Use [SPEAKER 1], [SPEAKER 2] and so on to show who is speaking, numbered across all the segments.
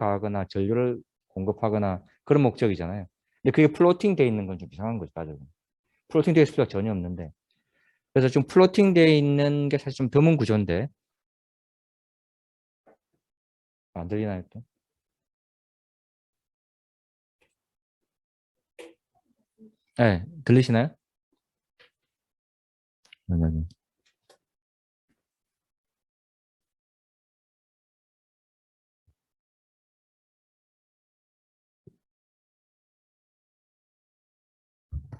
[SPEAKER 1] 하거나 전류를 공급하거나 그런 목적이잖아요. 근데 그게 플로팅 돼 있는 건 좀 이상한 거죠, 따져보면. 플로팅 돼 있을 필요가 전혀 없는데. 그래서 좀 플로팅 돼 있는 게 사실 좀 드문 구조인데. 안 들리나요, 또? 네, 들리시나요? 네.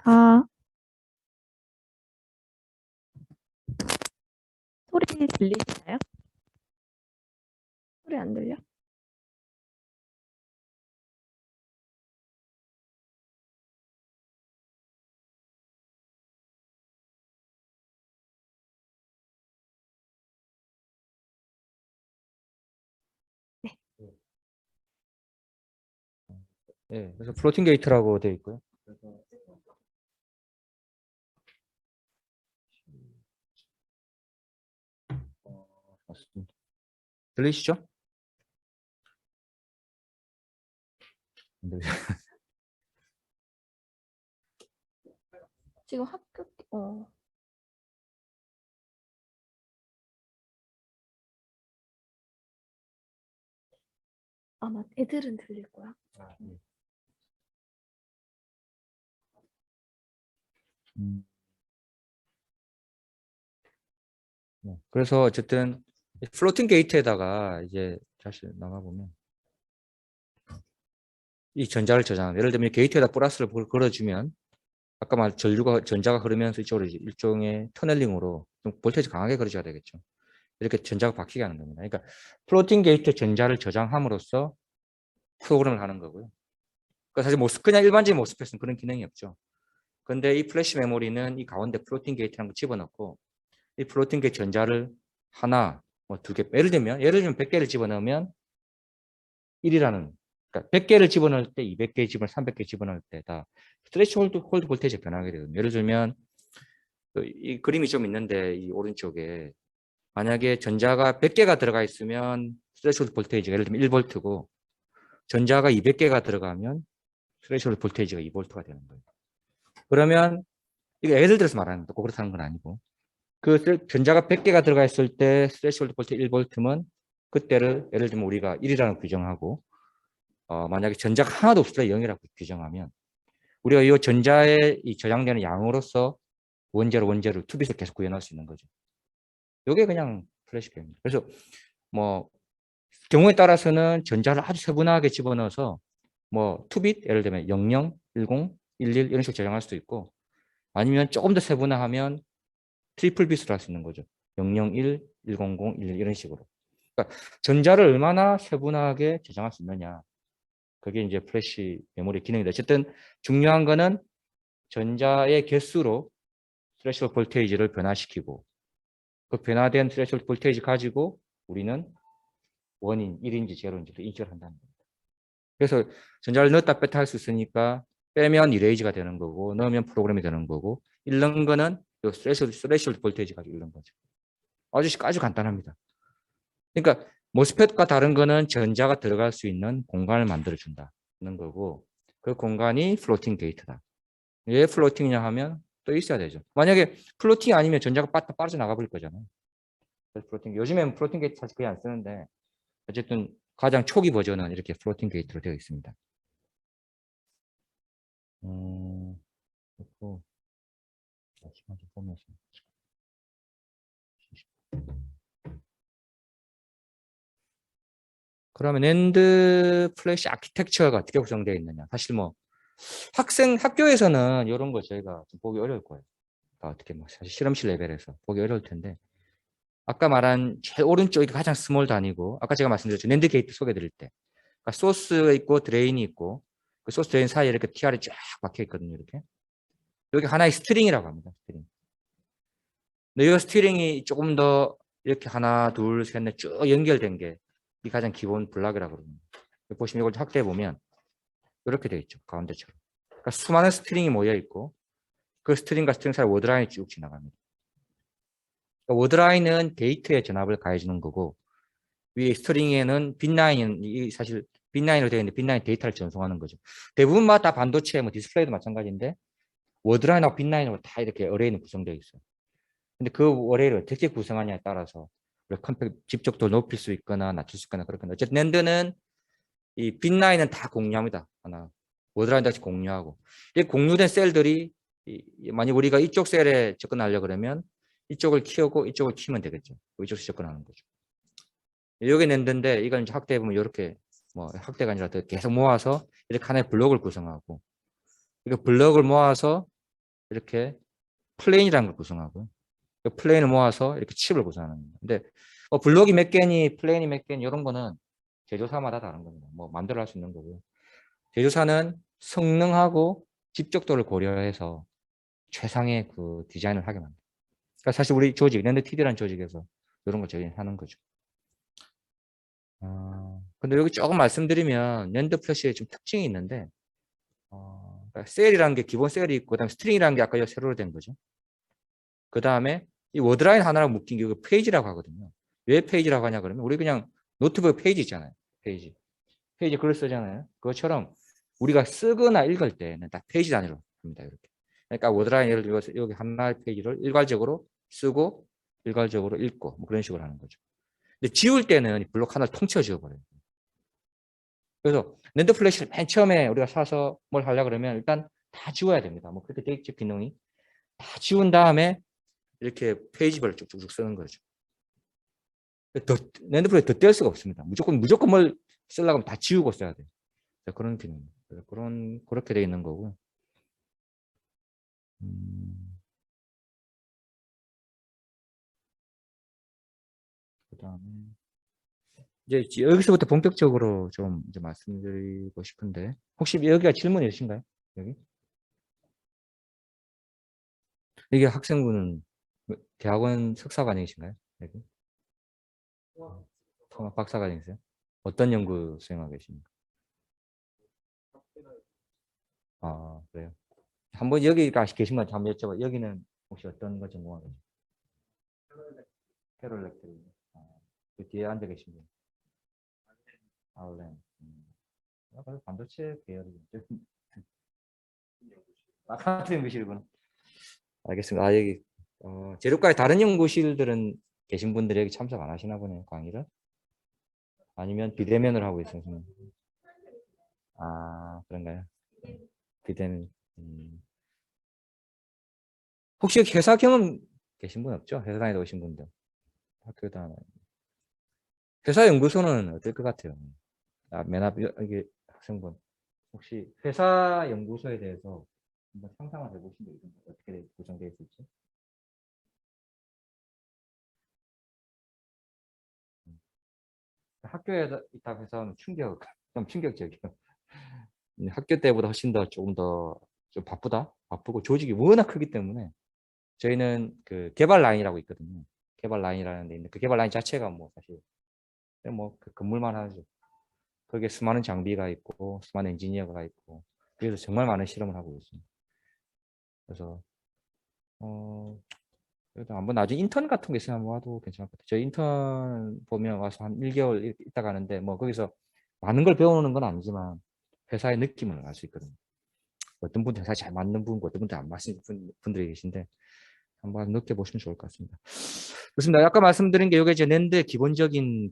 [SPEAKER 2] 아, 소리 들리시나요? 소리 안 들려? 네.
[SPEAKER 1] 네, 그래서 플로팅 게이트라고 되어 있고요. 맞습니다. 들리시죠? 안 들리세요?
[SPEAKER 2] 지금 학교, 아마 애들은 들릴 거야.
[SPEAKER 1] 음, 네. 그래서 어쨌든 플로팅 게이트에다가 이제 다시 나가보면 이 전자를 저장하는, 예를 들면 게이트에다 플러스를 걸어주면 아까 말 전자가 흐르면서 이쪽으로 이제 일종의 터널링으로 좀 볼테이지 강하게 걸어줘야 되겠죠. 이렇게 전자가 바뀌게 하는 겁니다. 그러니까 플로팅 게이트 전자를 저장함으로써 프로그램을 하는 거고요. 그러니까 사실 그냥 일반적인 모스펫은 그런 기능이 없죠. 근데 이 플래시 메모리는 이 가운데 플로팅 게이트라는 거 집어넣고 이 플로팅 게이트 전자를 하나, 뭐 두 개, 예를 들면 100개를 집어넣으면 1이라는, 그러니까 100개를 집어넣을 때, 200개 집어넣을 300개 집어넣을 때 다 스트레치 홀드 볼테이지가 변하게 되거든요. 예를 들면 이 그림이 좀 있는데 이 오른쪽에 만약에 전자가 100개가 들어가 있으면 스트레치 홀드 볼테이지가 예를 들면 1볼트고 전자가 200개가 들어가면 스트레치 홀드 볼테이지가 2볼트가 되는 거예요. 그러면 이거 예를 들어서 말하는 거고 그렇다는 건 아니고 그 전자가 100개가 들어가 있을 때 스트레치홀드 볼트 1볼트면 그때를 예를 들면 우리가 1이라고 규정하고 만약에 전자가 하나도 없을 때 0이라고 규정하면 우리가 이 전자에 이 저장되는 양으로서 원재를 투빗을 계속 구현할 수 있는 거죠. 이게 그냥 플래시백입니다. 그래서 뭐 경우에 따라서는 전자를 아주 세분화하게 집어넣어서 뭐 투빗 예를 들면 00, 10, 11 이런 식으로 저장할 수도 있고 아니면 조금 더 세분화하면 트리플 빗으로 할 수 있는 거죠. 001, 100, 11 이런 식으로. 그러니까 전자를 얼마나 세분화하게 저장할 수 있느냐. 그게 이제 플래시 메모리 기능인데 어쨌든 중요한 거는 전자의 개수로 스레시홀드 볼테이지를 변화시키고 그 변화된 스레시홀드 볼테이지 가지고 우리는 원인 1인지 제로인지를 인식을 한다는 겁니다. 그래서 전자를 넣었다 뺐다 할 수 있으니까 빼면 이레이즈가 되는 거고 넣으면 프로그램이 되는 거고 잃는 거는 스레시홀드 볼테이지 가지고 잃는 거죠. 아주 간단합니다. 그러니까 모스펫과 다른 거는 전자가 들어갈 수 있는 공간을 만들어 준다는 거고 그 공간이 플로팅 게이트다. 왜 플로팅이냐 하면 또 있어야 되죠. 만약에 플로팅 아니면 전자가 빠져나가 버릴 거잖아요. 그래서 플로팅, 요즘에는 플로팅 게이트 사실 거의 안 쓰는데 어쨌든 가장 초기 버전은 이렇게 플로팅 게이트로 되어 있습니다. 그리고 시간 좀 보면서 그러면 낸드 플래시 아키텍처가 어떻게 구성되어 있느냐. 사실 뭐 학교에서는 이런 거 저희가 좀 보기 어려울 거예요. 어떻게 뭐 사실 실험실 레벨에서 보기 어려울 텐데 아까 말한 제일 오른쪽이 가장 스몰 단위고 아까 제가 말씀드렸죠. 낸드 게이트 소개해 드릴 때 그러니까 소스 있고 드레인이 있고 그 소스 드레인 사이에 이렇게 TR이 쫙 박혀 있거든요. 이렇게 여기 하나의 스트링이라고 합니다. 스트링. 근데 이 스트링이 조금 더 이렇게 하나 둘 셋 넷 쭉 연결된 게 이 가장 기본 블락이라고 그럽니다. 보시면 이걸 확대해 보면 이렇게 되어 있죠. 가운데처럼. 그러니까 수많은 스트링이 모여 있고 그 스트링과 스트링 사이 워드라인이 쭉 지나갑니다. 그러니까 워드라인은 게이트에 전압을 가해주는 거고 위에 스트링에는 빈라인이 사실 빈라인으로 되어 있는데 빈라인 데이터를 전송하는 거죠. 대부분마다 반도체, 뭐 디스플레이도 마찬가지인데 워드라인하고 빈라인으로 다 이렇게 어레이는 구성되어 있어요. 근데 그 어레이를 어떻게 구성하냐에 따라서 컴팩 집적도 높일 수 있거나 낮출 수 있거나 그렇거든요. 어쨌든 낸드는 이 빈라인은 다 공유합니다. 하나 워드라인 같이 공유하고 이 공유된 셀들이 만약 우리가 이쪽 셀에 접근하려 그러면 이쪽을 키우고 이쪽을 키면 되겠죠. 이쪽에서 접근하는 거죠. 여기 낸드인데 이건 이제 확대해 보면 이렇게 뭐 확대가 아니라 계속 모아서 이렇게 하나의 블록을 구성하고 이거 블록을 모아서 이렇게 플레인이라는 걸 구성하고요. 그 플레인을 모아서 이렇게 칩을 구성하는 겁니다. 근데 블록이 몇 개니 플레인이 몇 개니 이런 거는 제조사마다 다른 겁니다. 뭐 마음대로 할 수 있는 거고요. 제조사는 성능하고 집적도를 고려해서 최상의 그 디자인을 하게 만듭니다. 그러니까 사실 우리 조직, 랜드 TD라는 조직에서 이런 걸 저희 하는 거죠. 근데 여기 조금 말씀드리면 랜드 플래시에 좀 특징이 있는데 그러니까 셀이라는 게 기본 셀이 있고 그다음에 스트링이라는 게 아까 새로 된 거죠. 그 다음에 이 워드라인 하나랑 묶인 게 페이지라고 하거든요. 왜 페이지라고 하냐 그러면 우리 그냥 노트북 페이지 있잖아요. 페이지 글을 쓰잖아요. 그것처럼 우리가 쓰거나 읽을 때는 딱 페이지 단위로 합니다. 이렇게. 그러니까 워드라인 예를 들어서 여기 하나의 페이지를 일괄적으로 쓰고 일괄적으로 읽고 뭐 그런 식으로 하는 거죠. 근데 지울 때는 블록 하나를 통째로 지워버려요. 그래서 랜드 플래시를 맨 처음에 우리가 사서 뭘 하려고 그러면 일단 다 지워야 됩니다. 뭐 그렇게 돼 있죠, 기능이. 다 지운 다음에 이렇게 페이지별로 쭉쭉쭉 쓰는 거죠. 랜드 플래시 더 뗄 수가 없습니다. 무조건 뭘 쓰려고 하면 다 지우고 써야 돼요. 그런 기능입니다. 그렇게 돼 있는 거고. 그다음에 이제 여기서부터 본격적으로 좀 이제 말씀드리고 싶은데 혹시 여기가 질문 있으신가요? 여기? 이게 학생분은 대학원 석사과정이신가요? 여기? 통합 박사과정이세요? 어떤 연구 수행하고 계십니까? 아, 그래요. 한번 여기가 계신 분 한번 여쭤봐. 여기는 혹시 어떤 거 전공하고 계십니까? 캐롤 렉터리. 그 뒤에 앉아 계신 분. 아울렌. 반도체 계열이죠. 같은 연구실이구나. 알겠습니다. 여기 제료과의 다른 연구실들은 계신 분들이 여기 참석 안 하시나 보네요. 강의를. 아니면 비대면을 하고 있어요. 아, 그런가요? 비대면. 혹시 여기 회사 경험 계신 분 없죠? 회사 다니다 오신 분들. 학교 다니 회사 연구소는 어떨 것 같아요? 맨 앞, 여기 학생분. 혹시 회사 연구소에 대해서 한번 상상을 해보신 적 있나요? 어떻게 구성되어 있을지? 학교에 있다 회사는 좀 충격적이에요. 학교 때보다 훨씬 더 조금 더 좀 바쁘고 조직이 워낙 크기 때문에 저희는 그 개발 라인이라고 있거든요. 개발 라인이라는 데 있는데 그 개발 라인 자체가 뭐 사실 뭐그 건물만 하죠. 거기에 수많은 장비가 있고 수많은 엔지니어가 있고 그래서 정말 많은 실험을 하고 있습니다. 그래서 그래도 한번 나중에 인턴 같은 거 있으면 한번 와도 괜찮을 것 같아요. 저희 인턴 보면 와서 한 1개월 있다 가는데 뭐 거기서 많은 걸 배우는 건 아니지만 회사의 느낌을 알 수 있거든요. 어떤 분들 회사 잘 맞는 분과 어떤 분들 안 맞는 분들이 계신데 한번 느껴보시면 좋을 것 같습니다. 그렇습니다. 아까 말씀드린 게 이게 이제 낸드의 기본적인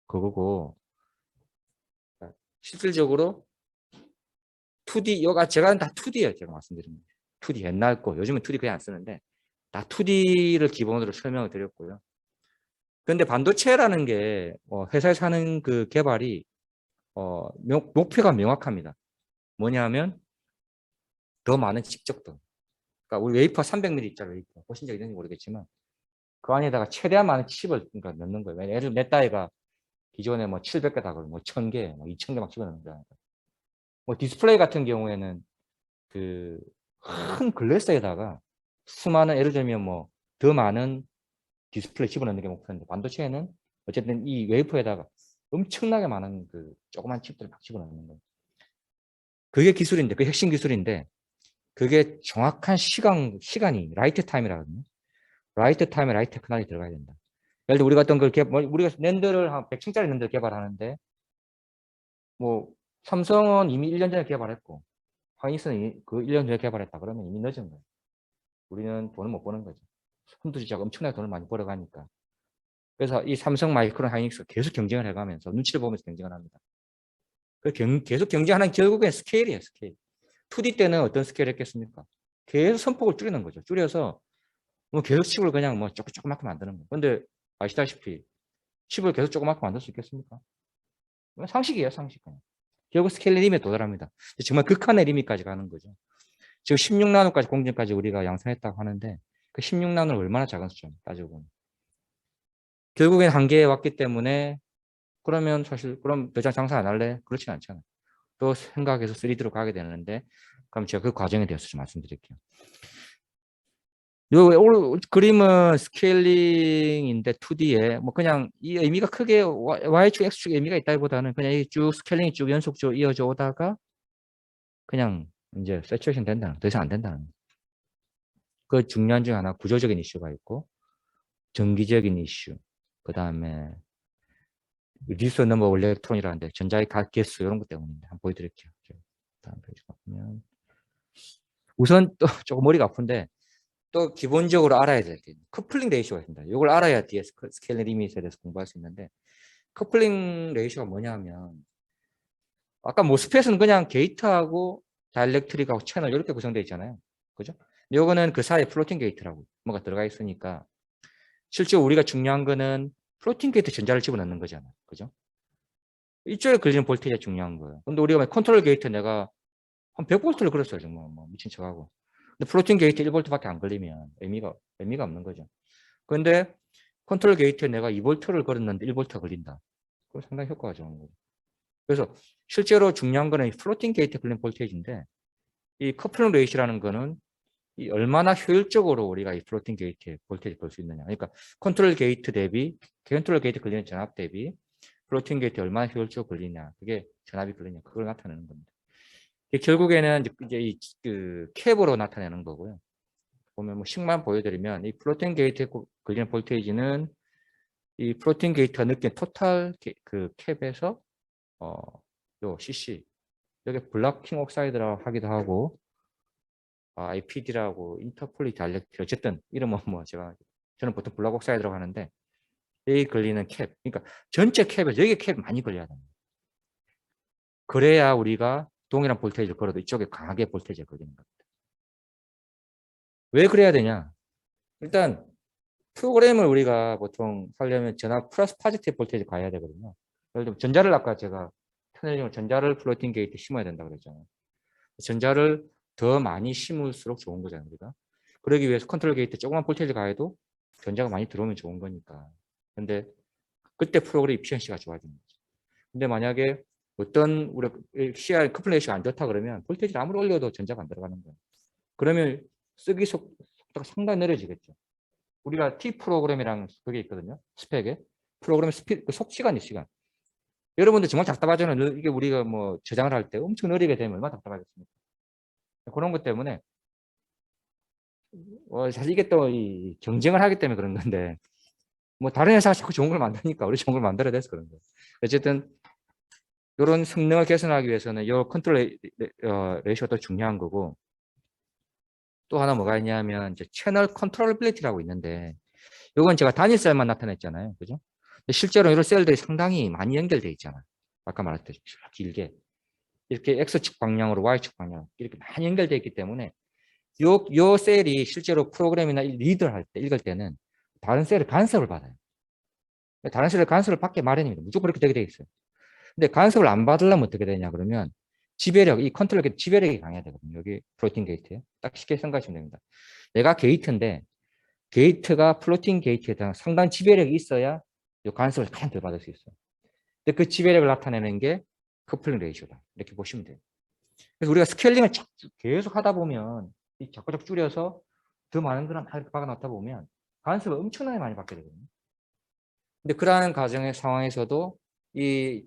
[SPEAKER 1] 그거고 실질적으로 2D 여가 제가 다 2D예요. 제가 말씀드린 거. 2D 옛날 거 요즘은 2D 그냥 안 쓰는데 다 2D를 기본으로 설명을 드렸고요. 그런데 반도체라는 게 회사에서 하는 그 개발이 목표가 명확합니다. 뭐냐면 더 많은 집적도. 그러니까 우리 웨이퍼 300mm 있잖아요. 웨이퍼. 보신 적 있는지 모르겠지만 그 안에다가 최대한 많은 칩을 그러니까 넣는 거예요. 예를 들어 몇 다이가 기존에 뭐 700개 다 그러고 뭐 1000개, 뭐 2000개 막 집어넣는 거야. 뭐 디스플레이 같은 경우에는 그 큰 글래스에다가 수많은 예를 들면 뭐 더 많은 디스플레이 집어넣는 게 목표인데 반도체에는 어쨌든 이 웨이퍼에다가 엄청나게 많은 그 조그만 칩들을 막 집어넣는 거예요. 그게 기술인데, 그게 핵심 기술인데 그게 정확한 시간이 라이트 타임이라거든요. 라이트 타임에 라이트 테크놀로지 들어가야 된다. 예를 들어 우리가 어떤 걸 우리가 낸드를 한 100층짜리 낸드를 개발하는데 뭐 삼성은 이미 1년 전에 개발했고 하이닉스는 그 1년 전에 개발했다 그러면 이미 늦은 거예요. 우리는 돈을 못 버는 거죠. 선두주자가 엄청나게 돈을 많이 벌어가니까. 그래서 이 삼성, 마이크론, 하이닉스가 계속 경쟁을 해가면서 눈치를 보면서 경쟁을 합니다. 계속 경쟁하는 결국엔 스케일이에요, 스케일. 2D 때는 어떤 스케일 했겠습니까? 계속 선폭을 줄이는 거죠. 줄여서 뭐 계속 칩을 그냥 뭐 조그맣게 만드는 거예요. 근데 아시다시피 칩을 계속 조그맣게 만들 수 있겠습니까? 상식이에요, 상식. 결국 스케일 리밋에 도달합니다. 정말 극한의 리밋까지 가는 거죠. 지금 16나노까지 공정까지 우리가 양산했다고 하는데 그 16나노는 얼마나 작은 수준 따지고 보면. 결국엔 한계에 왔기 때문에 그러면 사실 그럼 더 이상 장사 안 할래? 그렇진 않잖아요. 또 생각해서 3D로 가게 되는데 그럼 제가 그 과정에 대해서 좀 말씀드릴게요. 요 그림은 스케일링인데 2D에 뭐 그냥 이 의미가 크게 Y축, X축 의미가 있다기보다는 그냥 쭉 스케일링이 쭉 연속적으로 이어져 오다가 그냥 이제 세츄레이션 된다는, 더 이상 안 된다는. 그 중요한 중 하나 구조적인 이슈가 있고 정기적인 이슈, 그 다음에 리듀스 넘버 일렉트론이라는데 전자의 개수 이런 것 때문인데 한번 보여드릴게요. 다음 페이지 보면 우선 또 조금 머리가 아픈데 또 기본적으로 알아야 될 게 커플링 레이쇼가 있습니다. 이걸 알아야 뒤에 스케일링 리밋에 대해서 공부할 수 있는데 커플링 레이쇼가 뭐냐면 아까 모스펫은 그냥 게이트하고 다이렉트릭하고 채널 이렇게 구성되어 있잖아요. 그죠? 요거는 그 사이에 플로팅 게이트라고 뭐가 들어가 있으니까 실제 우리가 중요한 거는 플로팅 게이트 전자를 집어넣는 거잖아요. 그죠? 이쪽에 걸리는 볼테이지가 중요한 거예요. 근데 우리가 컨트롤 게이트 내가 한 100볼트를 걸었어요. 정말 뭐 미친 척하고. 근데 플로팅 게이트 1볼트밖에 안 걸리면 의미가 없는 거죠. 근데 컨트롤 게이트에 내가 2볼트를 걸었는데 1볼트가 걸린다. 그럼 상당히 효과가 좋은 거죠. 그래서 실제로 중요한 거는 플로팅 게이트에 걸린 볼테이지인데 이 커플링 레이시라는 거는 이 얼마나 효율적으로 우리가 이 플로팅 게이트에 볼테이지 걸 수 있느냐. 그러니까 컨트롤 게이트 대비 컨트롤 게이트 걸리는 전압 대비 플로팅 게이트에 얼마나 효율적으로 걸리냐. 그게 전압이 걸리냐. 그걸 나타내는 겁니다. 결국에는 이제 그 캡으로 나타내는 거고요. 보면 뭐 식만 보여드리면 이 플로팅 게이트에 걸리는 볼테이지는 이 플로팅 게이트가 느낀 토탈 그 캡에서 요 CC 여기 블락킹 옥사이드라고 하기도 하고 IPD라고 인터폴리 다이렉트 어쨌든 이름은 뭐 저는 보통 블락 옥사이드라고 하는데 여기 걸리는 캡 그러니까 전체 캡에서 여기 캡 많이 걸려야 됩니다. 그래야 우리가 동일한 볼테이지를 걸어도 이쪽에 강하게 볼테이지가 걸리는 겁니다. 왜 그래야 되냐? 일단 프로그램을 우리가 보통 하려면 전압 플러스 파지티브 볼테이지 가야 되거든요. 예를 들면 전자를 아까 제가 터널링을 전자를 플로팅 게이트에 심어야 된다고 그랬잖아요. 전자를 더 많이 심을수록 좋은 거잖아요. 우리가. 그러기 위해서 컨트롤 게이트 조그만 볼테이지 가해도 전자가 많이 들어오면 좋은 거니까. 근데 그때 프로그램 이피션시가 좋아지는 거죠. 근데 만약에 어떤 우리 CR 커플레이시가 안 좋다 그러면 볼테이지를 아무리 올려도 전자가 안 들어가는 거예요. 그러면 쓰기 속도가 상당히 느려지겠죠. 우리가 T 프로그램이랑 그게 있거든요. 스펙에. 프로그램 스피드, 그 속시간이 시간. 여러분들 정말 답답하잖아요. 이게 우리가 뭐 저장을 할 때 엄청 느리게 되면 얼마나 답답하겠습니까? 그런 것 때문에 사실 이게 또 이 경쟁을 하기 때문에 그런 건데 뭐 다른 회사가 자꾸 좋은 걸 만드니까 우리 좋은 걸 만들어야 돼서 그런 거예요. 어쨌든 이런 성능을 개선하기 위해서는 이 컨트롤 레이쇼도 중요한 거고 또 하나 뭐가 있냐면 이제 채널 컨트롤빌리티라고 있는데 이건 제가 단일 셀만 나타냈잖아요. 그죠? 실제로 이런 셀들이 상당히 많이 연결되어 있잖아요. 아까 말했듯이 길게 이렇게 X축 방향으로 Y축 방향 이렇게 많이 연결되어 있기 때문에 요 셀이 실제로 프로그램이나 리드를 할 때 읽을 때는 다른 셀의 간섭을 받아요. 다른 셀의 간섭을 받게 마련입니다. 무조건 그렇게 되게 돼 있어요. 근데 간섭을 안 받으려면 어떻게 되냐 그러면 지배력, 이 컨트롤 게이트 지배력이 강해야 되거든요. 여기 플로팅 게이트에 딱 쉽게 생각하시면 됩니다. 내가 게이트인데 게이트가 플로팅 게이트에 대한 상당한 지배력이 있어야 이 간섭을 가장 덜 받을 수 있어요. 근데 그 지배력을 나타내는 게 커플링 레이쇼다. 이렇게 보시면 돼요. 그래서 우리가 스케일링을 계속 하다 보면 자꾸 줄여서 더 많은 거랑 다 박아놨다 보면 간섭을 엄청나게 많이 받게 되거든요. 근데 그러한 과정의 상황에서도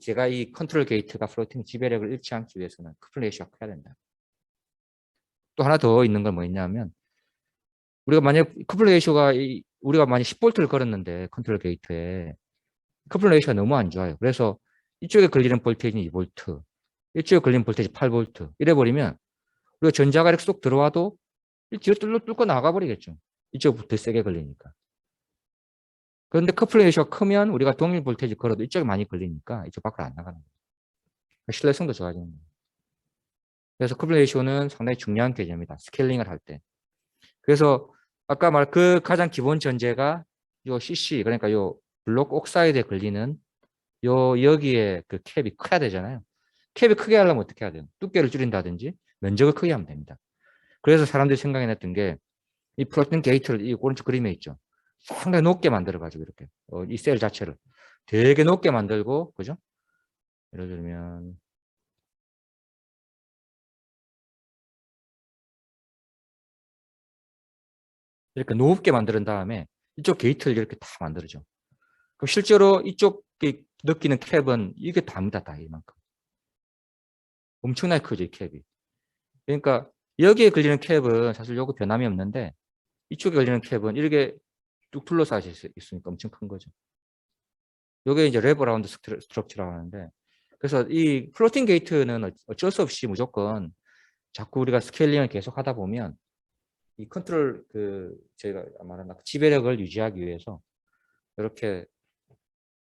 [SPEAKER 1] 제가 이 컨트롤 게이트가 플로팅 지배력을 잃지 않기 위해서는 커플링 레이쇼가 커야 된다. 또 하나 더 있는 건 뭐 있냐면 우리가 만약 커플 레이쇼가 우리가 만약 10V를 걸었는데 컨트롤 게이트에 커플 레이쇼가 너무 안 좋아요. 그래서 이쪽에 걸리는 볼테이지는 2V, 이쪽에 걸리는 볼테이지 8V 이래 버리면 우리가 전자가 이렇게 쏙 들어와도 뒤로 뚫고 나가버리겠죠. 이쪽부터 세게 걸리니까. 그런데 커플 레이쇼가 크면 우리가 동일 볼테이지 걸어도 이쪽에 많이 걸리니까 이쪽 밖으로 안 나가는 거예요. 신뢰성도 좋아지는 거예요. 그래서 커플 레이쇼는 상당히 중요한 개념이다. 스케일링을 할 때. 그래서 아까 말 그 가장 기본 전제가 요 CC 그러니까 요 블록 옥사이드에 걸리는 요 여기에 그 캡이 커야 되잖아요. 캡이 크게 하려면 어떻게 해야 돼요? 두께를 줄인다든지 면적을 크게 하면 됩니다. 그래서 사람들이 생각해냈던 게 이 플로팅 게이트를 이 오른쪽 그림에 있죠. 상당히 높게 만들어가지고 이렇게 이 셀 자체를 되게 높게 만들고 그죠? 예를 들면 이렇게 높게 만든 다음에 이쪽 게이트를 이렇게 다 만들어줘. 그럼 실제로 이쪽에 느끼는 캡은 이게 다입니다. 다 이만큼. 엄청나게 크죠, 이 캡이. 그러니까 여기에 걸리는 캡은 사실 요거 변함이 없는데 이쪽에 걸리는 캡은 이렇게 뚝 둘러싸여 있으니까 엄청 큰 거죠. 요게 이제 레버라운드 스트럭처라고 하는데 그래서 이 플로팅 게이트는 어쩔 수 없이 무조건 자꾸 우리가 스케일링을 계속 하다 보면 이 컨트롤 제가 말한 지배력을 유지하기 위해서 이렇게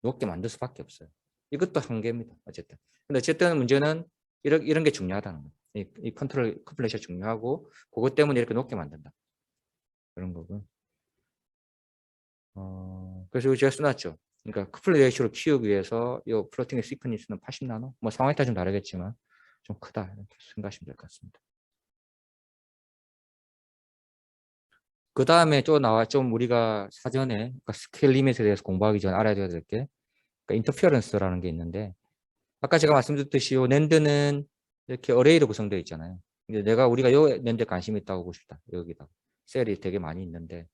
[SPEAKER 1] 높게 만들 수밖에 없어요. 이것도 한계입니다. 어쨌든. 근데 어쨌든 문제는 이런 게 중요하다는 거예요. 이 컨트롤 컴플레이션 중요하고 그것 때문에 이렇게 높게 만든다. 그런 거고요. 그래서 이거 제가 써놨죠. 그러니까 커플 레이쇼를 키우기 위해서 이 플로팅의 시퀀스는 80나노? 뭐 상황에 따라 좀 다르겠지만 좀 크다 이렇게 생각하시면 될 것 같습니다. 그 다음에 또 나와 좀 우리가 사전에 그러니까 스케일 리밋에 대해서 공부하기 전에 알아야 될 게 그러니까 인터피어런스라는 게 있는데 아까 제가 말씀드렸듯이 요 낸드는 이렇게 어레이로 구성되어 있잖아요. 근데 우리가 요 낸드에 관심 있다고 보고 싶다. 여기다 셀이 되게 많이 있는데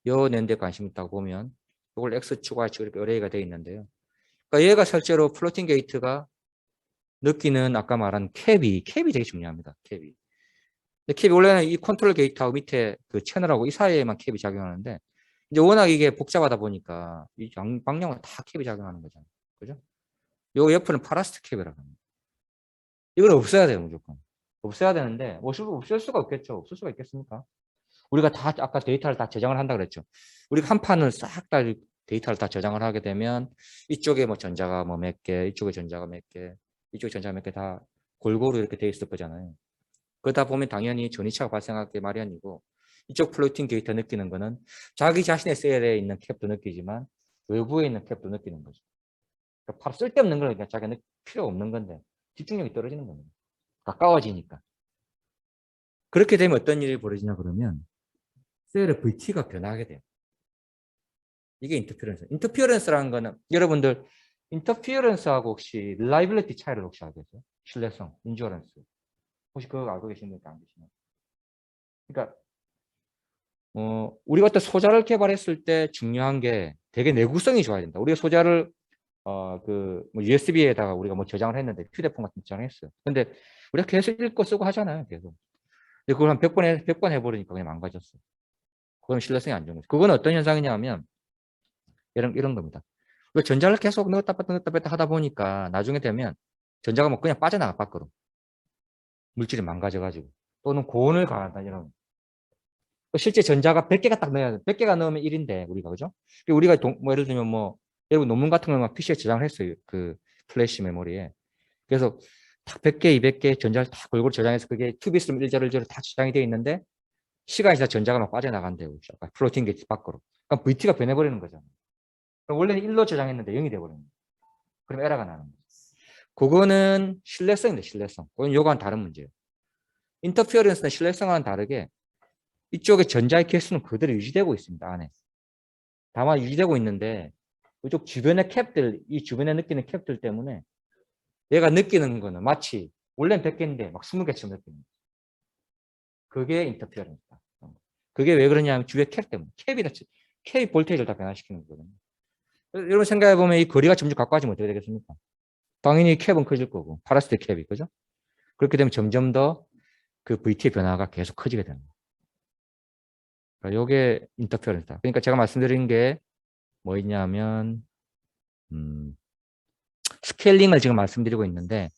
[SPEAKER 1] 요 낸드에 관심 있다고 보면 이걸 X축, Y축 이렇게 어레이가 되어 있는데요. 그러니까 얘가 실제로 플로팅 게이트가 느끼는 아까 말한 캡이 되게 중요합니다. 캡이. 근데 캡이 원래는 이 컨트롤 게이트하고 밑에 그 채널하고 이 사이에만 캡이 작용하는데 이제 워낙 이게 복잡하다 보니까 이 방향은 다 캡이 작용하는 거잖아요. 그죠? 요 옆에는 파라스트 캡이라고 합니다. 이걸 없애야 돼요, 무조건. 없애야 되는데 없앨 수가 없겠죠. 없을 수가 있겠습니까? 우리가 다 아까 데이터를 다 저장을 한다 그랬죠. 우리가 한 판을 싹 다 데이터를 다 저장을 하게 되면 이쪽에 뭐 전자가 뭐 몇 개, 이쪽에 전자가 몇 개, 이쪽에 전자가 몇 개 다 골고루 이렇게 돼 있을 거잖아요. 그러다 보면 당연히 전이차가 발생하기 마련이고 이쪽 플로팅 데이터 느끼는 거는 자기 자신의 셀에 있는 캡도 느끼지만 외부에 있는 캡도 느끼는 거죠. 그러니까 바로 쓸데없는 걸 그러니까 자기가 필요 없는 건데 집중력이 떨어지는 겁니다. 가까워지니까. 그렇게 되면 어떤 일이 벌어지냐 그러면 셀의 VT가 변하게 돼요. 이게 인터피어런스. 인터피어런스라는 거는 여러분들 인터피어런스하고 혹시 릴라이빌리티 차이를 혹시 알겠어요? 신뢰성, 인주어런스. 혹시 그거 알고 계시는 분안 계시나요? 그러니까 우리가 어떤 소자를 개발했을 때 중요한 게 되게 내구성이 좋아야 된다. 우리가 소자를 뭐 USB에다가 우리가 뭐 저장을 했는데 휴대폰 같은 저장했어요. 근데 우리가 계속 읽고 쓰고 하잖아요. 계속. 근데 그걸 한 100번 해버리니까 그냥 망가졌어. 그건 신뢰성이 안 좋은 거죠. 그건 어떤 현상이냐면 이런 겁니다. 우리가 전자를 계속 넣었다 뺐다 하다 보니까 나중에 되면 전자가 뭐 그냥 빠져나가 밖으로. 물질이 망가져가지고. 또는 고온을 가한다 이런. 실제 전자가 100개가 딱 넣어야 돼. 100개가 넣으면 1인데 우리가 그죠? 우리가 뭐 예를 들면 뭐 여러분 논문 같은 거만 PC에 저장을 했어요. 그 플래시 메모리에. 그래서 딱 100개, 200개 전자를 다 골고루 저장해서 그게 2비스룸 1자를 다 저장이 되어 있는데 시간이 지나 전자가 막 빠져나간대요. 플로팅 게이트 밖으로. 그럼 VT가 변해버리는 거잖아요. 원래는 1로 저장했는데 0이 돼버리는 거예요. 그럼 에러가 나는 거죠. 그거는 신뢰성인데 신뢰성. 그건 요거와는 다른 문제예요. 인터피어런스는 신뢰성과는 다르게 이쪽에 전자의 개수는 그대로 유지되고 있습니다. 안에. 다만 유지되고 있는데 이쪽 주변의 캡들, 이 주변에 느끼는 캡들 때문에 얘가 느끼는 거는 마치 원래는 100개인데 막 20개처럼 느끼는 거예요. 그게 인터피어런스다. 그게 왜 그러냐면 주변 캡 때문에. 캡이 볼테이지를 다 변화시키는 거거든요. 여러분 생각해보면 이 거리가 점점 가까워지면 어떻게 되겠습니까? 당연히 캡은 커질 거고 파라시틱 캡이 그죠? 그렇게 되면 점점 더 그 VT의 변화가 계속 커지게 됩니다. 그러니까 요게 인터페어런스다. 그러니까 제가 말씀드린 게 뭐 있냐면 스케일링을 지금 말씀드리고 있는데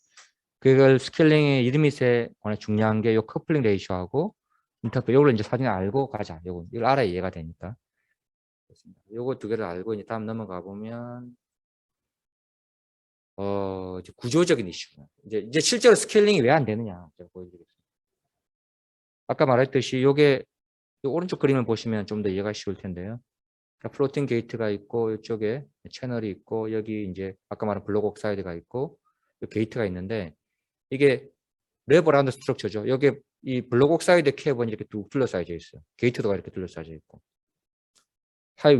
[SPEAKER 1] 그걸 스케일링의 이름이세 관해 중요한 게 요 커플링 레이쇼하고 인터페어 요걸 이제 사진을 알고 가자. 이걸 알아야 이해가 되니까. 요거 두 개를 알고 이제 다음 넘어가 보면 이제 구조적인 이슈. 이제 실제로 스케일링이 왜 안 되느냐 제가 보여드리겠습니다. 아까 말했듯이 요게 요 오른쪽 그림을 보시면 좀 더 이해가 쉬울 텐데요. 그러니까 플로팅 게이트가 있고 이쪽에 채널이 있고 여기 이제 아까 말한 블록 옥사이드가 있고 게이트가 있는데 이게 레버라운드 스트럭처죠. 여기 이 블록 옥사이드 캡은 이렇게 뚝 둘러싸여져 있어요. 게이트도가 이렇게 둘러싸여져 있고.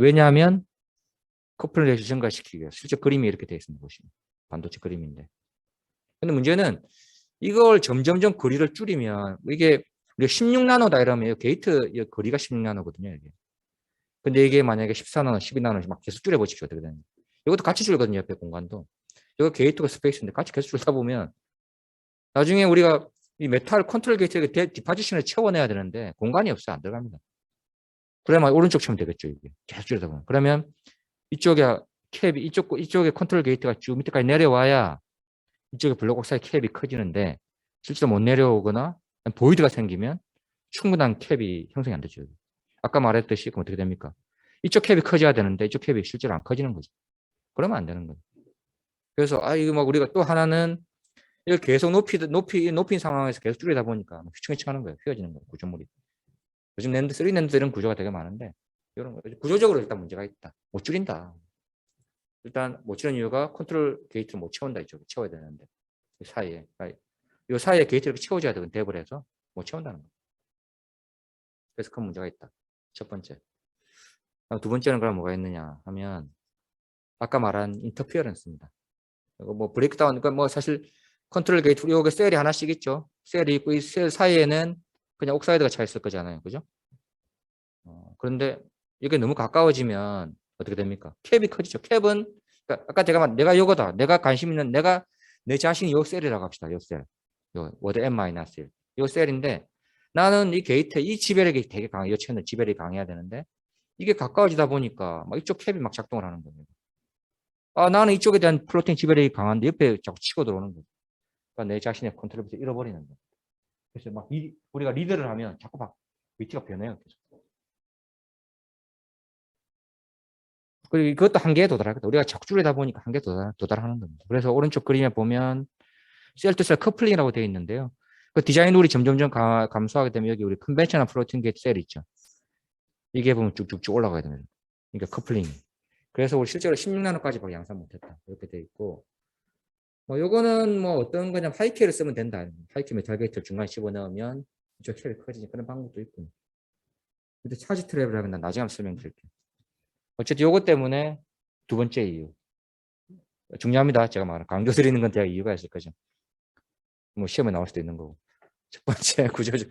[SPEAKER 1] 왜냐하면 커플링 레이쇼 증가시키기 위해서. 실제 그림이 이렇게 되어 있습니다. 보시면. 반도체 그림인데. 근데 문제는 이걸 점점점 거리를 줄이면 이게 우리가 16나노다 이러면 게이트 거리가 16나노거든요. 이게. 근데 이게 만약에 14나노, 12나노 막 계속 줄여보십시오. 어떻게 되는지. 이것도 같이 줄거든요. 옆에 공간도. 이거 게이트가 스페이스인데 같이 계속 줄다 보면 나중에 우리가 이 메탈 컨트롤 게이트에 디파지션을 채워내야 되는데 공간이 없어요. 안 들어갑니다. 그래야만 오른쪽 치면 되겠죠. 이게 계속 줄이다 보면. 그러면 이쪽에 캡이 이쪽에 컨트롤 게이트가 쭉 밑에까지 내려와야 이쪽에 블록 옥사이드 캡이 커지는데 실제로 못 내려오거나 보이드가 생기면 충분한 캡이 형성이 안 되죠. 아까 말했듯이 그럼 어떻게 됩니까? 이쪽 캡이 커져야 되는데 이쪽 캡이 실제로 안 커지는 거죠. 그러면 안 되는 거예요. 그래서 이거 막 우리가 또 하나는 이걸 계속 높인 상황에서 계속 줄이다 보니까 휘청휘청하는 거예요. 휘어지는 거예요. 구조물이. 요즘 랜드, 3랜드 이런 구조가 되게 많은데 이런 거 구조적으로 일단 문제가 있다. 못 줄인다. 일단 못 줄이는 이유가 컨트롤 게이트를 못 채운다. 이쪽에 채워야 되는데 이 사이에 이 사이에 게이트를 채워줘야 되거든. 대입을 해서 못 채운다는 거예요. 그래서 큰 문제가 있다. 첫 번째. 두 번째는 그럼 뭐가 있느냐 하면 아까 말한 인터피어런스입니다. 뭐 브레이크다운, 그러니까 뭐 사실 컨트롤 게이트 여기 셀이 하나씩 있죠. 셀이 있고 이 셀 사이에는 그냥 옥사이드가 차 있을 거잖아요. 그죠? 그런데 이게 너무 가까워지면 어떻게 됩니까? 캡이 커지죠. 캡은 그러니까 아까 제가 말 내가 요거다. 내가 관심 있는 내가 내 자신이 요 셀이라고 합시다. 요 셀. 요 워드 n-1. 요 셀인데 나는 이 게이트 이 지배력이 되게 강해. 요 채널 지배력이 강해야 되는데 이게 가까워지다 보니까 막 이쪽 캡이 막 작동을 하는 거예요. 나는 이쪽에 대한 플로팅 지배력이 강한데 옆에 자꾸 치고 들어오는 거예요. 그러니까 내 자신의 컨트롤을 잃어버리는 거예요. 그래서 막 우리가 리드를 하면 자꾸 막 위치가 변해요. 계속. 그리고 그것도 한계에 도달하거든. 우리가 자꾸 줄이다 보니까 한계에 도달하는 겁니다. 그래서 오른쪽 그림에 보면 셀2셀 커플링이라고 되어 있는데요. 그 디자인 룰이 점점점 감소하게 되면 여기 우리 컨벤셔널 플로팅 게이트 셀 있죠. 이게 보면 쭉쭉쭉 올라가야 됩니다. 그러니까 커플링이. 그래서 우리 실제로 16나노까지밖에 양산 못했다. 이렇게 되어 있고 뭐 요거는 뭐 어떤 거냐면 하이케를 쓰면 된다. 하이케 메탈 게이트를 중간에 집어넣으면 이쪽 캡이 커지는 그런 방법도 있고. 근데 차지 트랩을 하면 난 나중에 한번 설명드릴게요. 어쨌든 요거 때문에 두 번째 이유. 중요합니다. 제가 말한 강조 드리는 건 대학 이유가 있을 거죠. 뭐 시험에 나올 수도 있는 거고. 첫 번째 구조적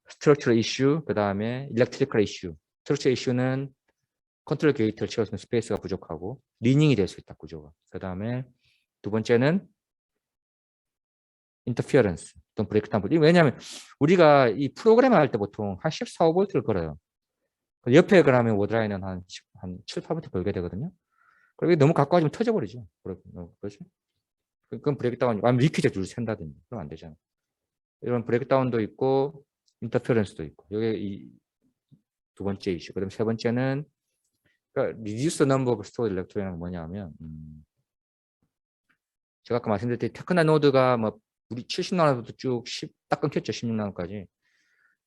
[SPEAKER 1] 스트럭처럴 이슈, 그 다음에 일렉트리컬 이슈. 스트럭처럴 이슈는 컨트롤 게이트를 채워주는 스페이스가 부족하고 리닝이 될 수 있다 구조가. 그 다음에 두 번째는 인터피어런스 또는 브레이크다운. 왜냐하면 우리가 이 프로그램을 할 때 보통 한 14, 5V를 걸어요. 옆에 그러면 워드라인은 한 7, 8V 걸게 되거든요. 그리고 너무 가까워지면 터져버리죠. 그렇죠? 그건 브레이크다운, 아니면 리퀴즈 줄 샌다든지. 그러면 안 되잖아. 이런 브레이크다운도 있고, 인터페런스도 있고. 이게 이 두 번째 이슈. 그 다음에 세 번째는, 그러니까 reduce the number of stored electron이란 뭐냐면, 제가 아까 말씀드렸듯이 테크나 노드가 뭐, 우리 70나노부터 쭉 딱 끊겼죠. 16나노까지.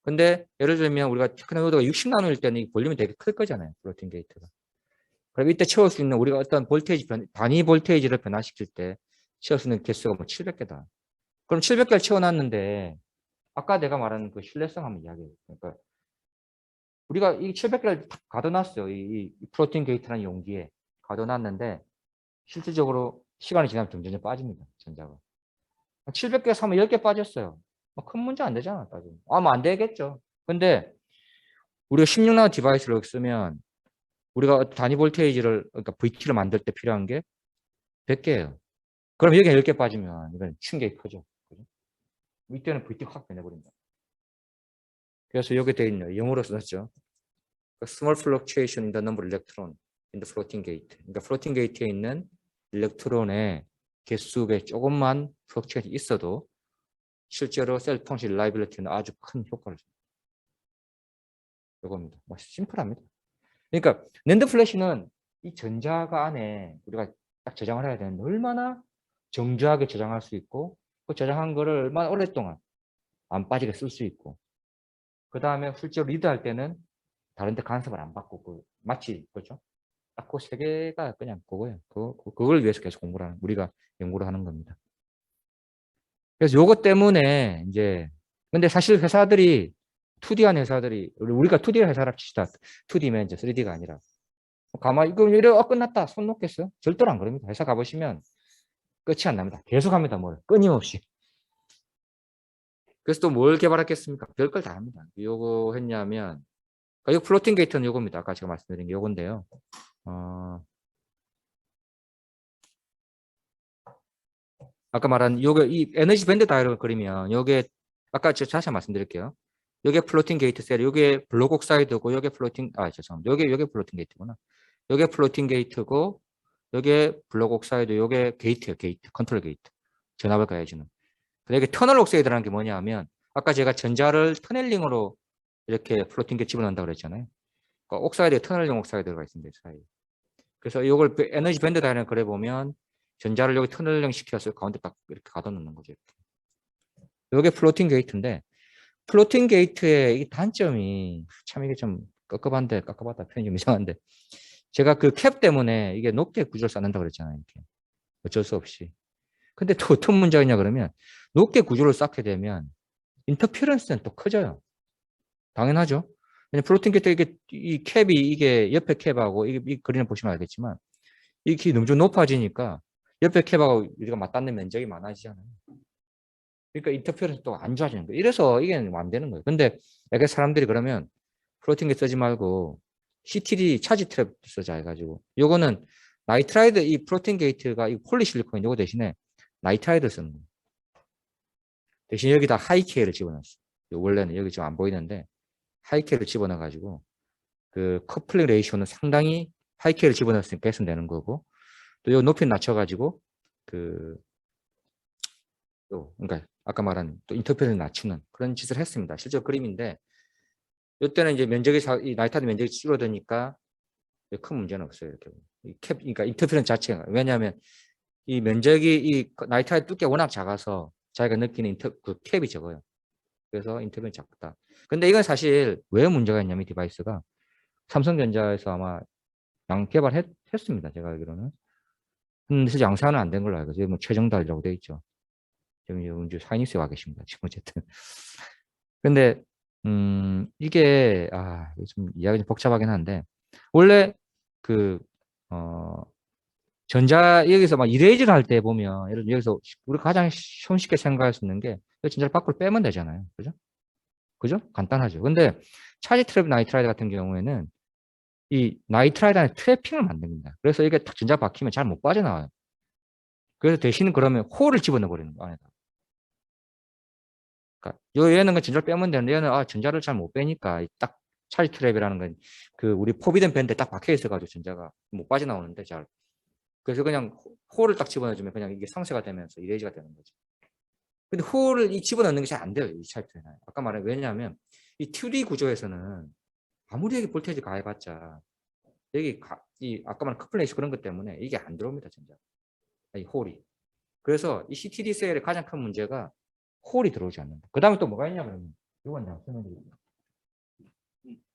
[SPEAKER 1] 근데 예를 들면 우리가 테크나 노드가 60나노일 때는 이 볼륨이 되게 클 거잖아요. 플로팅 게이트가. 그럼 이때 채울 수 있는 우리가 어떤 볼테이지 단위 볼테이지를 변화시킬 때 채울 수 있는 개수가 뭐 700개다. 그럼 700개를 채워놨는데 아까 내가 말한 그 신뢰성 한번 이야기해요. 그러니까 우리가 이 700개를 딱 가둬놨어요. 이 프로틴 게이트라는 용기에 가둬놨는데 실질적으로 시간이 지나면 점점 빠집니다. 전자가. 700개 사면 10개 빠졌어요. 큰 문제 안 되잖아. 따지면. 뭐 안 되겠죠. 근데 우리가 16나노 디바이스를 쓰면 우리가 단위 볼테이지를 그러니까 VT를 만들 때 필요한 게 100개예요. 그럼 여기 10개 빠지면 이건 충격이 크죠. 그죠? 이때는 VT가 확 변해버린다. 그래서 여기 되어 있는 영어로 써놨죠. small fluctuation in the number of electron in the floating gate. 그러니까 floating gate에 있는 일렉트론의 개수에 조금만 fluctuation이 있어도 실제로 셀 펑션 릴라이빌리티는 아주 큰 효과를 줍니다. 이겁니다. 뭐 심플합니다. 그러니까 낸드 플래시는 이 전자가 안에 우리가 딱 저장을 해야 되는데 얼마나 정교하게 저장할 수 있고 그 저장한 거를 얼마나 오랫동안 안 빠지게 쓸 수 있고 그 다음에 실제로 리드할 때는 다른 데 간섭을 안 받고 마치 그렇죠? 딱 그 세 개가 그냥 그거예요. 그걸 위해서 계속 공부를 하는 우리가 연구를 하는 겁니다. 그래서 요것 때문에 이제 근데 사실 회사들이 2D한 회사들이 우리가 2D 회사라 치시다 2D면 이제 3D가 아니라 가만히 이거 이래 끝났다 손 놓겠어요? 절대로 안 그럽니다. 회사 가보시면 끝이 안 납니다. 계속 합니다. 뭘 끊임없이. 그래서 또 뭘 개발했겠습니까? 별걸 다 합니다. 요거 했냐면 이 플로팅 게이트는 요겁니다. 아까 제가 말씀드린 게 요건데요. 아까 말한 요게 이 에너지 밴드 다이어그램을 그리면 요게 아까 제가 다시 한번 말씀드릴게요. 요게 플로팅 게이트 셀, 요게 블록 옥사이드고 요게 플로팅 죄송합니다. 요게 플로팅 게이트구나. 요게 플로팅 게이트고 요게 블록 옥사이드, 요게 게이트예요. 게이트, 컨트롤 게이트. 전압을 가해주는. 근데 이게 터널 옥사이드라는 게 뭐냐면 아까 제가 전자를 터널링으로 이렇게 플로팅 게이트 집어넣는다고 그랬잖아요. 그러니까 옥사이드에 터널링 옥사이드가 있습니다. 사이에. 그래서 이걸 에너지 밴드 다이어그램 그려 보면 전자를 여기 터널링 시켜서 가운데 딱 이렇게 가둬놓는 거죠. 이게 플로팅 게이트인데 플로팅 게이트의 이 단점이 참 이게 좀 깝깝하다 표현이 좀 이상한데 제가 그 캡 때문에 이게 높게 구조를 쌓는다고 그랬잖아요. 이렇게 어쩔 수 없이. 근데 또 어떤 문제가 있냐 그러면 높게 구조를 쌓게 되면 인터피런스는 또 커져요. 당연하죠. 왜냐면 플로팅 게이트 이게 이 캡이 이게 옆에 캡하고 이 그림을 보시면 알겠지만 이게 너무 좀 높아지니까 옆에 캡하고 우리가 맞닿는 면적이 많아지잖아요. 그러니까 인터페어런스 또 안 좋아지는 거예요. 이래서 이게 안 되는 거예요. 근데 약간 사람들이 그러면 플로팅 게이트 쓰지 말고 CTD 차지 트랩 쓰자 해가지고 요거는 나이트라이드 이 플로팅 게이트가 이 폴리실리콘 요거 대신에 나이트라이드 쓰는 거예요. 대신 여기다 하이케이를 집어넣었어요. 원래는 여기 좀 안 보이는데 하이케이를 집어넣어가지고 그 커플링 레이쇼는 상당히 하이케이를 집어넣었으니까 개선되는 거고 또 요 높이를 낮춰가지고 또 그러니까 아까 말한 또 인터페어를 낮추는 그런 짓을 했습니다. 실제 그림인데 이때는 이제 면적이 이 나이트라이드 면적이 줄어드니까 큰 문제는 없어요. 이렇게 그러니까 인터페어런스 자체가 왜냐하면 이 면적이 이 나이트라이드 두께가 워낙 작아서 자기가 느끼는 그 캡이 적어요. 그래서 인터페어런스 작다. 근데 이건 사실 왜 문제가 있냐면 디바이스가 삼성전자에서 아마 개발했습니다. 제가 알기로는. 근데 실제 양산은 안 된 걸로 알고 있어요. 뭐 최정달이라고 돼 있죠. 지금 이제 사이닉스에 와 계십니다. 지금 어쨌든. 근데 이게 좀 이야기 좀 복잡하긴 한데 원래 그 전자 여기서 막 이레이즈를 할 때 보면 예를 들어 여기서 우리가 가장 손쉽게 생각할 수 있는 게 전자를 밖으로 빼면 되잖아요. 그죠? 그죠? 간단하죠. 근데 차지 트랩 나이트라이드 같은 경우에는 이 나이트라이드 안에 트래핑을 만듭니다. 그래서 이게 딱 전자 박히면 잘 못 빠져나와요. 그래서 대신 그러면 홀을 집어넣어 버리는 거 안에다. 그러니까 얘는 전자를 빼면 되는데 얘는 전자를 잘 못 빼니까 딱 차지 트랩이라는 건 그 우리 포비든 밴드에 딱 박혀 있어가지고 전자가 못 빠져나오는데 잘. 그래서 그냥 홀을 딱 집어넣어주면 그냥 이게 상쇄가 되면서 이레이즈가 되는 거죠. 근데 홀을 집어넣는 게 잘 안 돼요. 이 타입에는. 아까 말한 왜냐하면 이 2D 구조에서는 아무리 여기 볼테이지 가해봤자 여기 이 아까 말한 커플레이스 그런 것 때문에 이게 안 들어옵니다. 전자. 이 홀이. 그래서 이 CTD 셀의 가장 큰 문제가 홀이 들어오지 않는다. 그 다음에 또 뭐가 있냐면 이건 내가 설명드릴게요.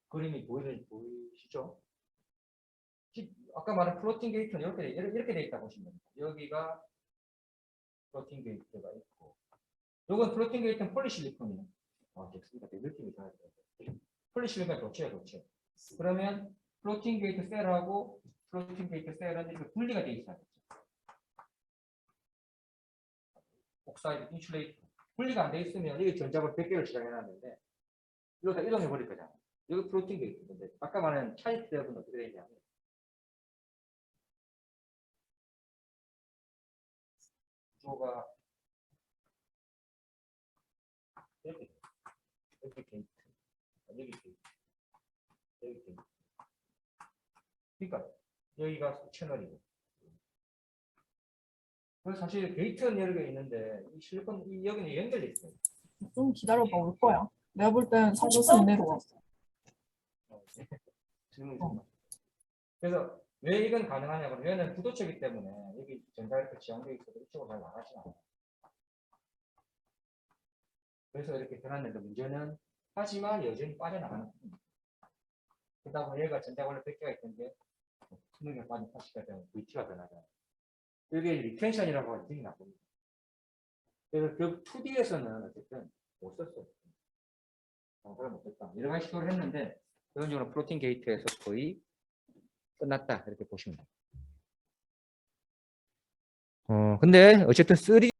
[SPEAKER 1] 그림이 보이시죠? 아까 말한 플로팅 게이트는 이렇게 돼 있다고 보시면 됩니다. 여기가 플로팅 게이트가 있고 이건 플로팅 게이트는 폴리실리콘이에요. 됐습니다. 느낌이 좋아요. 폴리실리콘 도체예요, 도체. 그러면 플로팅 게이트 셀하고 플로팅 게이트 셀은 이렇게 분리가 돼 있어요. 옥사이드 인슐레이터. 분리가 안 돼 있으면 이게 전자를 100개를 저장해놨는데 이거 다 이동해 버릴 거잖아요. 여기 플로팅 게이트인데 아까 말한 차이트 셀은 어떻게 되냐면 구조가 이렇게 게이트, 여기 게이트, 여기 게이트. 그러니까 여기가 채널이고. 그래서 사실 게이트는 여러 개 있는데 이 실리콘 이 여기는 연결돼 있어요.
[SPEAKER 3] 좀 기다려봐 올 거야. 내가 볼 땐 30분 이내로 와.
[SPEAKER 1] 질문이 좀 많아요. 그래서 왜 이건 가능하냐 그러면 부도체이기 때문에 여기 전자 이렇게 지향되어 있어도 이쪽으로 잘 나가지 않아요. 그래서 이렇게 해놨는데 문제는 하지만 여전히 빠져나가는 겁니다. 그러다 보면 얘가 전자 원래 100개가 있던데 수능에 빠진 80개가 되면 VT가 변하잖아요. 이게 리텐션이라고 하는 등이 나옵니다. 그래서 그 2D에서는 어쨌든 못 썼어요. 그걸 못했다. 여러 가지 시도를 했는데 기본적으로 플로팅 게이트에서 거의 끝났다 이렇게 보시면 돼요. 근데 어쨌든 3D